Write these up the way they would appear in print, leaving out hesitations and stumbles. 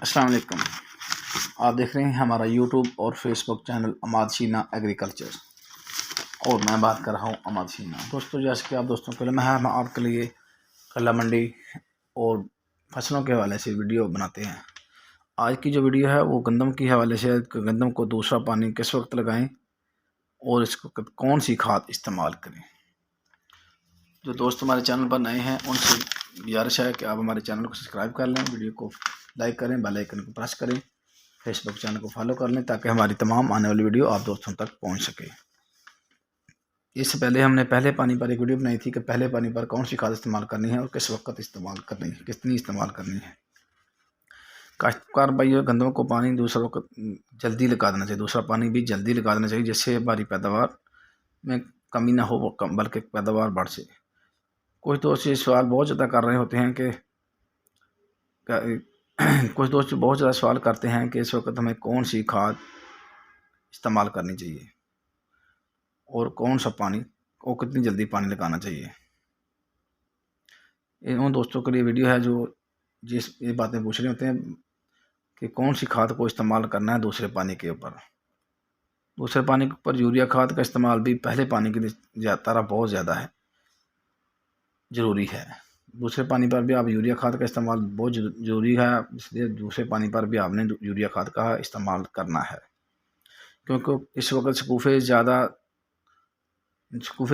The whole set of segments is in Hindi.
अस्सलाम वालेकुम। आप देख रहे हैं हमारा यूट्यूब और फेसबुक चैनल अमाद शीना एग्रीकल्चर और मैं बात कर रहा हूँ अमाद शीना। दोस्तों, जैसे कि आप दोस्तों के लिए हम आपके लिए कला मंडी और फसलों के हवाले से वीडियो बनाते हैं। आज की जो वीडियो है वो गंदम के हवाले से है कि गंदम को दूसरा पानी किस वक्त लगाएं और इसको कौन सी खाद इस्तेमाल करें। जो दोस्त हमारे चैनल पर नए हैं उनसे गुजारिश है कि आप हमारे चैनल को सब्सक्राइब कर लें, वीडियो को लाइक करें, बेल आइकन को प्रेस करें, फेसबुक चैनल को फॉलो कर लें ताकि हमारी तमाम आने वाली वीडियो आप दोस्तों तक पहुंच सके। इससे पहले हमने पहले पानी पर एक वीडियो बनाई थी कि पहले पानी पर कौन सी खाद इस्तेमाल करनी है और किस वक्त इस्तेमाल करनी है, कितनी इस्तेमाल करनी है। काश्तकार भाइयों, गंदम को पानी दूसरा वक्त जल्दी लगा देना चाहिए, दूसरा पानी भी जल्दी लगा देना चाहिए जिससे हमारी पैदावार में कमी ना हो बल्कि पैदावार बढ़ सके। कुछ दोस्त ये सवाल बहुत ज़्यादा कर रहे होते हैं कि कुछ दोस्त बहुत ज़्यादा सवाल करते हैं कि इस वक्त हमें कौन सी खाद इस्तेमाल करनी चाहिए और कौन सा पानी और कितनी जल्दी पानी लगाना चाहिए। उन दोस्तों के लिए वीडियो है जो जिस ये बातें पूछ रहे होते हैं कि कौन सी खाद को इस्तेमाल करना है दूसरे पानी के ऊपर। दूसरे पानी के ऊपर यूरिया खाद का इस्तेमाल भी पहले पानी की तरह बहुत ज़्यादा है ज़रूरी है। दूसरे पानी पर भी आप यूरिया खाद का इस्तेमाल बहुत ज़रूरी है, इसलिए दूसरे पानी पर भी आपने यूरिया खाद का इस्तेमाल करना है क्योंकि इस वक्त शगुफ़े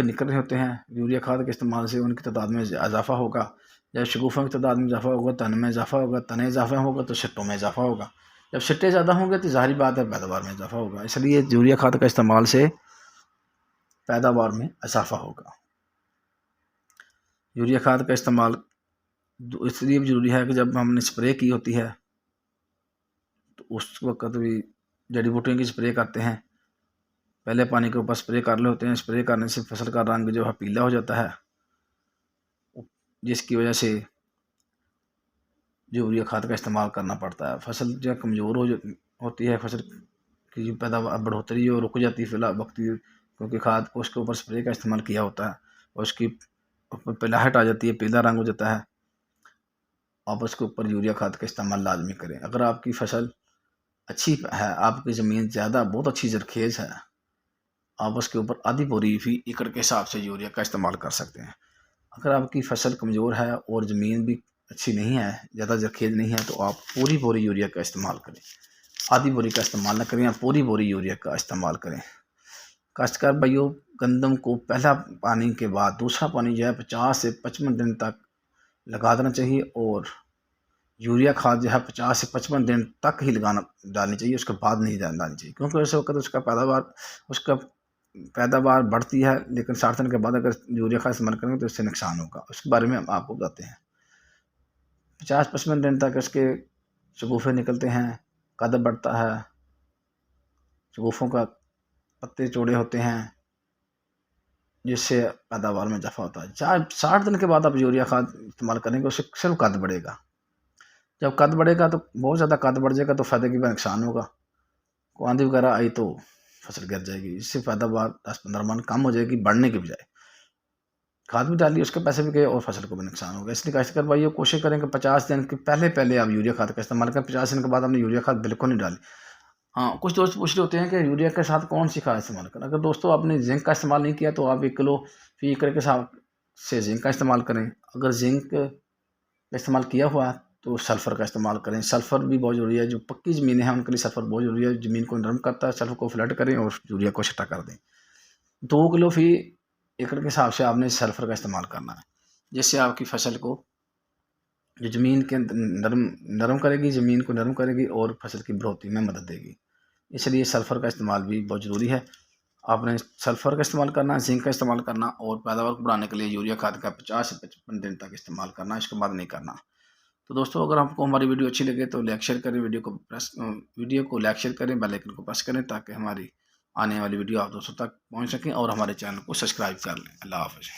निकल रहे होते हैं। यूरिया खाद के इस्तेमाल से उनकी तादाद में इजाफा होगा। जब शगुफ़ों की तादाद में इजाफा होगा, तन में इजाफा होगा, तने इजाफा होगा तो शिट्टों में इजाफा होगा। जब शिट्टे ज़्यादा होंगे तो ज़ाहिर बात है पैदावार में इजाफा होगा। इसलिए यूरिया खाद का इस्तेमाल से पैदावार में इजाफा होगा। यूरिया खाद का इस्तेमाल इसलिए भी ज़रूरी है कि जब हमने स्प्रे की होती है तो उस वक्त भी जड़ी बूटियों की स्प्रे करते हैं, पहले पानी के ऊपर स्प्रे कर रहे होते हैं। स्प्रे करने से फसल का रंग जो है पीला हो जाता है, जिसकी वजह से यूरिया खाद का इस्तेमाल करना पड़ता है। फसल जो कमज़ोर होती है, फसल की जो पैदावार बढ़ोतरी जो रुक जाती है फिलहाल वक्त, क्योंकि खाद को उसके ऊपर स्प्रे का इस्तेमाल किया होता है और उसकी पिलाहट आ जाती है, पीला रंग हो जाता है। आप उसके ऊपर यूरिया खाद का इस्तेमाल लाजमी करें। अगर आपकी फसल अच्छी है, आपकी ज़मीन ज़्यादा बहुत अच्छी जरखेज़ है, आप उसके ऊपर आधी बोरी फी एकड़ के हिसाब से यूरिया का इस्तेमाल कर सकते हैं। अगर आपकी फसल कमज़ोर है और ज़मीन भी अच्छी नहीं है, ज़्यादा जरखेज़ नहीं है, तो आप पूरी बोरी यूरिया का इस्तेमाल करें। आधी बोरी का इस्तेमाल न करें, आप पूरी बोरी यूरिया का इस्तेमाल करें। काश्तकार भाइयों, गंदम को पहला पानी के बाद दूसरा पानी जो है 50 से 55 दिन तक लगा देना चाहिए और यूरिया खाद जो है 50 से 55 दिन तक ही डालनी चाहिए, उसके बाद नहीं डालनी चाहिए क्योंकि ऐसे वक्त उसका पैदावार बढ़ती है, लेकिन 60 दिन के बाद अगर यूरिया खाद इस्तेमाल करेंगे तो इससे नुकसान होगा। उसके बारे में हम आपको बताते हैं। 50-55 दिन तक इसके शगुफ़े निकलते हैं, कद बढ़ता है, शगुफ़ों का पत्ते चौड़े होते हैं, जिससे पैदावार में इजाफा होता है। 60 दिन के बाद आप यूरिया खाद इस्तेमाल करेंगे, उससे सिर्फ कद बढ़ेगा। जब कद बढ़ेगा तो बहुत ज़्यादा कद बढ़ जाएगा तो फ़ायदे की भी नुकसान होगा। आंधी वगैरह आई तो फसल गिर जाएगी, इससे पैदावार 10-15 मन कम हो जाएगी बढ़ने के बजाय। खाद भी डाली, उसके पैसे भी गए और फसल को भी नुकसान होगा। इसलिए काश्तकार भाइयों कोशिश करें कि 50 दिन के पहले आप यूरिया खाद का इस्तेमाल करें। 50 दिन के बाद आपने यूरिया खाद बिल्कुल नहीं डाली। हाँ, कुछ दोस्त पूछ रहे होते हैं कि यूरिया के साथ कौन सी खाद इस्तेमाल करें। अगर दोस्तों आपने जिंक का इस्तेमाल नहीं किया तो आप 1 किलो फी एकड़ के हिसाब से जिंक का इस्तेमाल करें। अगर जिंक का इस्तेमाल किया हुआ तो सल्फ़र का इस्तेमाल करें। सल्फ़र भी बहुत ज़रूरी है, जो पक्की ज़मीनें हैं उनके लिए सल्फ़र बहुत ज़रूरी है। ज़मीन को नरम करता है, सल्फ़र को फ्लड करें और यूरिया को छटा कर दें। 2 किलो फी एकड़ के हिसाब से आपने सल्फ़र का इस्तेमाल करना है, जिससे आपकी फसल को जो ज़मीन के नरम करेगी, ज़मीन को नरम करेगी और फसल की बढ़ोतरी में मदद देगी। इसलिए सल्फ़र का इस्तेमाल भी बहुत ज़रूरी है। आपने सल्फ़र का इस्तेमाल करना, जिंक का इस्तेमाल करना और पैदावार को बढ़ाने के लिए यूरिया खाद का 50 से 55 दिन तक इस्तेमाल करना, इसके बाद नहीं करना। तो दोस्तों, अगर आपको हमारी वीडियो अच्छी लगे तो लाइक शेयर करें, वीडियो को लाइक शेयर करें, बेल आइकन को प्रेस करें ताकि हमारी आने वाली वीडियो आप दोस्तों तक पहुंच सकें और हमारे चैनल को सब्सक्राइब कर लें। अल्लाह हाफ़िज़।